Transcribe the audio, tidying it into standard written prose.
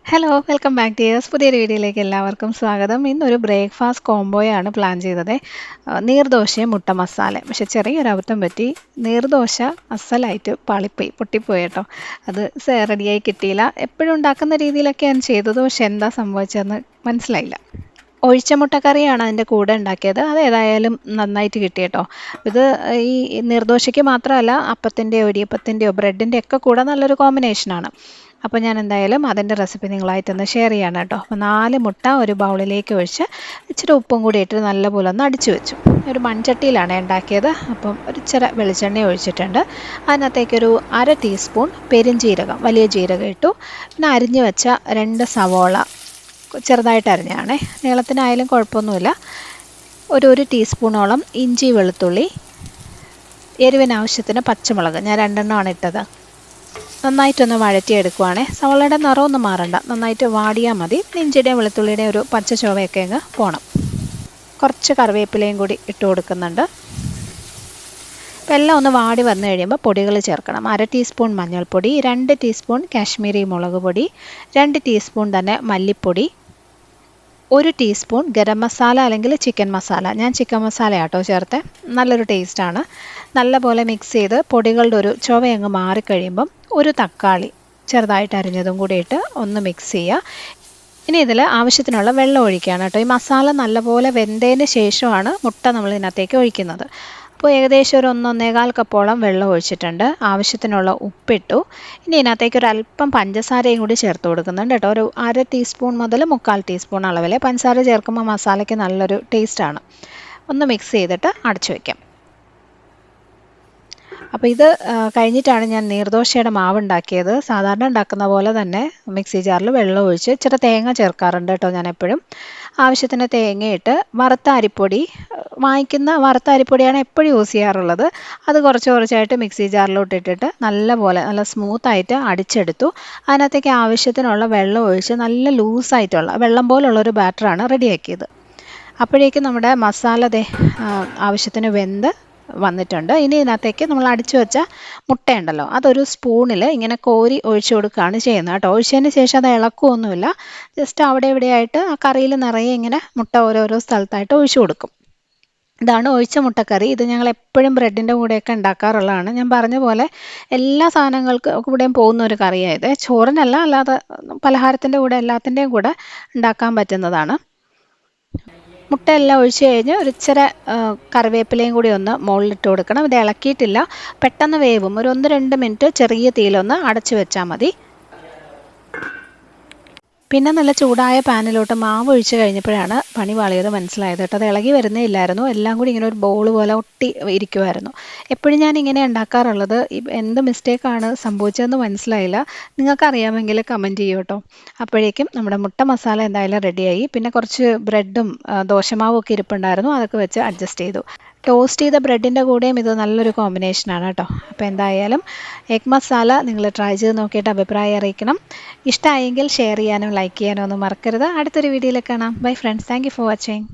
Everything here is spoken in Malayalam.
ഹലോ വെൽക്കം ബാക്ക് ഡിയേഴ്സ് പുതിയൊരു വീഡിയോയിലേക്ക് എല്ലാവർക്കും സ്വാഗതം. ഇന്നൊരു ബ്രേക്ക്ഫാസ്റ്റ് കോംബോയാണ് പ്ലാൻ ചെയ്തത്. നീർദോശയും മുട്ട മസാലയും. പക്ഷെ ചെറിയൊരു അബദ്ധം പറ്റി. നീർദോശ അസലായിട്ട് പൊട്ടിപ്പോയി കേട്ടോ. അത് റെഡിയായി കിട്ടിയില്ല. എപ്പോഴും ഉണ്ടാക്കുന്ന രീതിയിലൊക്കെയാണ് ചെയ്തത്. പക്ഷെ എന്താ സംഭവിച്ചതെന്ന് മനസ്സിലായില്ല. ഒഴിച്ച മുട്ടക്കറിയാണ് അതിൻ്റെ കൂടെ ഉണ്ടാക്കിയത്. അത് ഏതായാലും നന്നായിട്ട് കിട്ടി കേട്ടോ. ഇത് ഈ നീർദോശയ്ക്ക് മാത്രമല്ല, അപ്പത്തിൻ്റെയോ ഇടിയപ്പത്തിൻ്റെയോ ബ്രെഡിൻ്റെ ഒക്കെ കൂടെ നല്ലൊരു കോമ്പിനേഷനാണ്. അപ്പോൾ ഞാൻ എന്തായാലും അതിൻ്റെ റെസിപ്പി നിങ്ങളായിട്ടൊന്ന് ഷെയർ ചെയ്യാണ് കേട്ടോ. അപ്പോൾ 4 മുട്ട ഒരു ബൗളിലേക്ക് ഒഴിച്ച് ഇച്ചിരി ഉപ്പും കൂടി ഇട്ട് നല്ലപോലെ ഒന്ന് അടിച്ചു വെച്ചു. ഒരു മൺചട്ടിയിലാണ് ഉണ്ടാക്കിയത്. അപ്പം ഒരു ഇച്ചിരി വെളിച്ചെണ്ണ ഒഴിച്ചിട്ടുണ്ട്. അതിനകത്തേക്കൊരു 1/2 ടീസ്പൂൺ പെരുംജീരകം, വലിയ ജീരകം ഇട്ടു. പിന്നെ അരിഞ്ഞു വെച്ച 2 സവോള ചെറുതായിട്ട് അരിഞ്ഞാണേ, നീളത്തിനായാലും കുഴപ്പമൊന്നുമില്ല. ഒരു ടീസ്പൂണോളം ഇഞ്ചി വെളുത്തുള്ളി, എരിവിനാവശ്യത്തിന് പച്ചമുളക്, ഞാൻ 2 ഇട്ടത്. നന്നായിട്ടൊന്ന് വഴറ്റിയെടുക്കുവാണേ. സവോളയുടെ നിറമൊന്നും മാറണ്ട, നന്നായിട്ട് വാടിയാൽ മതി. ഇഞ്ചിയുടെയും വെളുത്തുള്ളിയുടെയും ഒരു പച്ച ചുവയൊക്കെ അങ്ങ് പോകണം. കുറച്ച് കറിവേപ്പിലയും കൂടി ഇട്ട് കൊടുക്കുന്നുണ്ട്. അപ്പോൾ എല്ലാം ഒന്ന് വാടി വന്നു കഴിയുമ്പോൾ പൊടികൾ ചേർക്കണം. 1/2 ടീസ്പൂൺ മഞ്ഞൾപ്പൊടി, 2 ടീസ്പൂൺ കാശ്മീരി മുളക് പൊടി, 2 ടീസ്പൂൺ തന്നെ മല്ലിപ്പൊടി, 1 ടീസ്പൂൺ ഗരം മസാല അല്ലെങ്കിൽ ചിക്കൻ മസാല. ഞാൻ ചിക്കൻ മസാല ആട്ടോ ചേർത്ത്. നല്ലൊരു ടേസ്റ്റാണ്. നല്ലപോലെ മിക്സ് ചെയ്ത് പൊടികളുടെ ഒരു ചുവയങ്ങ് മാറിക്കഴിയുമ്പം ഒരു തക്കാളി ചെറുതായിട്ട് അരിഞ്ഞതും കൂടി ഇട്ട് ഒന്ന് മിക്സ് ചെയ്യുക. ഇനി ഇതിൽ ആവശ്യത്തിനുള്ള വെള്ളം ഒഴിക്കുകയാണ് കേട്ടോ. ഈ മസാല നല്ലപോലെ വെന്തതിന് ശേഷമാണ് മുട്ട നമ്മൾ ഇതിനകത്തേക്ക് ഒഴിക്കുന്നത്. അപ്പോൾ ഏകദേശം ഒരു 1-1.25 കപ്പോളം വെള്ളം ഒഴിച്ചിട്ടുണ്ട്. ആവശ്യത്തിനുള്ള ഉപ്പിട്ടു. ഇനി ഇതിനകത്തേക്ക് ഒരു അല്പം പഞ്ചസാരയും കൂടി ചേർത്ത് കൊടുക്കുന്നുണ്ട് കേട്ടോ. ഒരു 1/2 ടീസ്പൂൺ മുതൽ 1/4 ടീസ്പൂൺ അളവിൽ പഞ്ചസാര ചേർക്കുമ്പോൾ മസാലയ്ക്ക് നല്ലൊരു ടേസ്റ്റാണ്. ഒന്ന് മിക്സ് ചെയ്തിട്ട് അടച്ചു വയ്ക്കാം. അപ്പോൾ ഇത് കഴിഞ്ഞിട്ടാണ് ഞാൻ നീർദോശയുടെ മാവ് ഉണ്ടാക്കിയത്. സാധാരണ ഉണ്ടാക്കുന്ന പോലെ തന്നെ മിക്സി ജാറിൽ വെള്ളം ഒഴിച്ച് ഇച്ചിരി തേങ്ങ ചേർക്കാറുണ്ട് കേട്ടോ ഞാൻ എപ്പോഴും. ആവശ്യത്തിന് തേങ്ങയിട്ട് വറുത്ത അരിപ്പൊടി, വാങ്ങിക്കുന്ന വറുത്ത അരിപ്പൊടിയാണ് എപ്പോഴും യൂസ് ചെയ്യാറുള്ളത്. അത് കുറച്ചായിട്ട് മിക്സി ജാറിലോട്ട് ഇട്ടിട്ട് നല്ല സ്മൂത്തായിട്ട് അടിച്ചെടുത്തു. അതിനകത്തേക്ക് ആവശ്യത്തിനുള്ള വെള്ളം ഒഴിച്ച് നല്ല ലൂസായിട്ടുള്ള വെള്ളം പോലുള്ളൊരു ബാറ്ററാണ് റെഡിയാക്കിയത്. അപ്പോഴേക്കും നമ്മുടെ മസാല ആവശ്യത്തിന് വെന്ത് വന്നിട്ടുണ്ട്. ഇനി ഇതിനകത്തേക്ക് നമ്മൾ അടിച്ചു വെച്ച മുട്ടയുണ്ടല്ലോ, അതൊരു സ്പൂണിൽ ഇങ്ങനെ കോരി ഒഴിച്ചു കൊടുക്കുകയാണ് ചെയ്യുന്നത് കേട്ടോ. ഒഴിച്ചതിന് ശേഷം അത് ഇളക്കുമൊന്നുമില്ല. ജസ്റ്റ് അവിടെ ഇവിടെയായിട്ട് ആ കറിയിൽ നിറയെ ഇങ്ങനെ മുട്ട ഓരോരോ സ്ഥലത്തായിട്ട് ഒഴിച്ചു കൊടുക്കും. ഇതാണ് ഒഴിച്ച മുട്ടക്കറി. ഇത് ഞങ്ങൾ എപ്പോഴും ബ്രെഡിൻ്റെ കൂടെയൊക്കെ ഉണ്ടാക്കാറുള്ളതാണ്. ഞാൻ പറഞ്ഞ പോലെ എല്ലാ കൂടെയും പോകുന്ന ഒരു കറിയായത്. ചോറിനല്ല, അല്ലാതെ പലഹാരത്തിൻ്റെ കൂടെ എല്ലാത്തിൻ്റെയും കൂടെ ഉണ്ടാക്കാൻ പറ്റുന്നതാണ്. മുട്ടയെല്ലാം ഒഴിച്ച് കഴിഞ്ഞ് ഒരു ഇച്ചിരി കറിവേപ്പിലയും കൂടി ഒന്ന് മുകളിലിട്ട് കൊടുക്കണം. ഇത് ഇളക്കിയിട്ടില്ല, പെട്ടെന്ന് വേവും. ഒരു 1-2 മിനിറ്റ് ചെറിയ തീയിലൊന്ന് അടച്ചു വെച്ചാൽ മതി. പിന്നെ നല്ല ചൂടായ പാനിലോട്ട് മാവ് ഒഴിച്ച് കഴിഞ്ഞപ്പോഴാണ് പണി പാളിയത് മനസ്സിലായത് കേട്ടോ. അത് ഇളകി വരുന്നേ ഇല്ലായിരുന്നു. എല്ലാം കൂടി ഇങ്ങനെ ഒരു ബോൾ പോലെ ഒട്ടി ഇരിക്കുമായിരുന്നു. എപ്പോഴും ഞാൻ ഇങ്ങനെ ഉണ്ടാക്കാറുള്ളത്. എന്ത് മിസ്റ്റേക്കാണ് സംഭവിച്ചതെന്ന് മനസ്സിലായില്ല. നിങ്ങൾക്കറിയാമെങ്കിൽ കമൻറ്റ് ചെയ്യൂ കേട്ടോ. അപ്പോഴേക്കും നമ്മുടെ മുട്ട മസാല എന്തായാലും റെഡിയായി. പിന്നെ കുറച്ച് ബ്രെഡും ദോശമാവും ഒക്കെ ഇരിപ്പുണ്ടായിരുന്നു. അതൊക്കെ വെച്ച് അഡ്ജസ്റ്റ് ചെയ്തു. ടോസ്റ്റ് ചെയ്ത ബ്രെഡിൻ്റെ കൂടെയും ഇത് നല്ലൊരു കോമ്പിനേഷനാണ് കേട്ടോ. അപ്പോൾ എന്തായാലും എഗ് മസാല നിങ്ങൾ ട്രൈ ചെയ്ത് നോക്കിയിട്ട് അഭിപ്രായം അറിയിക്കണം. ഇഷ്ടമായെങ്കിൽ ഷെയർ ചെയ്യാനും ലൈക്ക് ചെയ്യാനും ഒന്നും മറക്കരുത്. അടുത്തൊരു വീഡിയോയിൽ കാണാം. Bye friends, thank you for watching.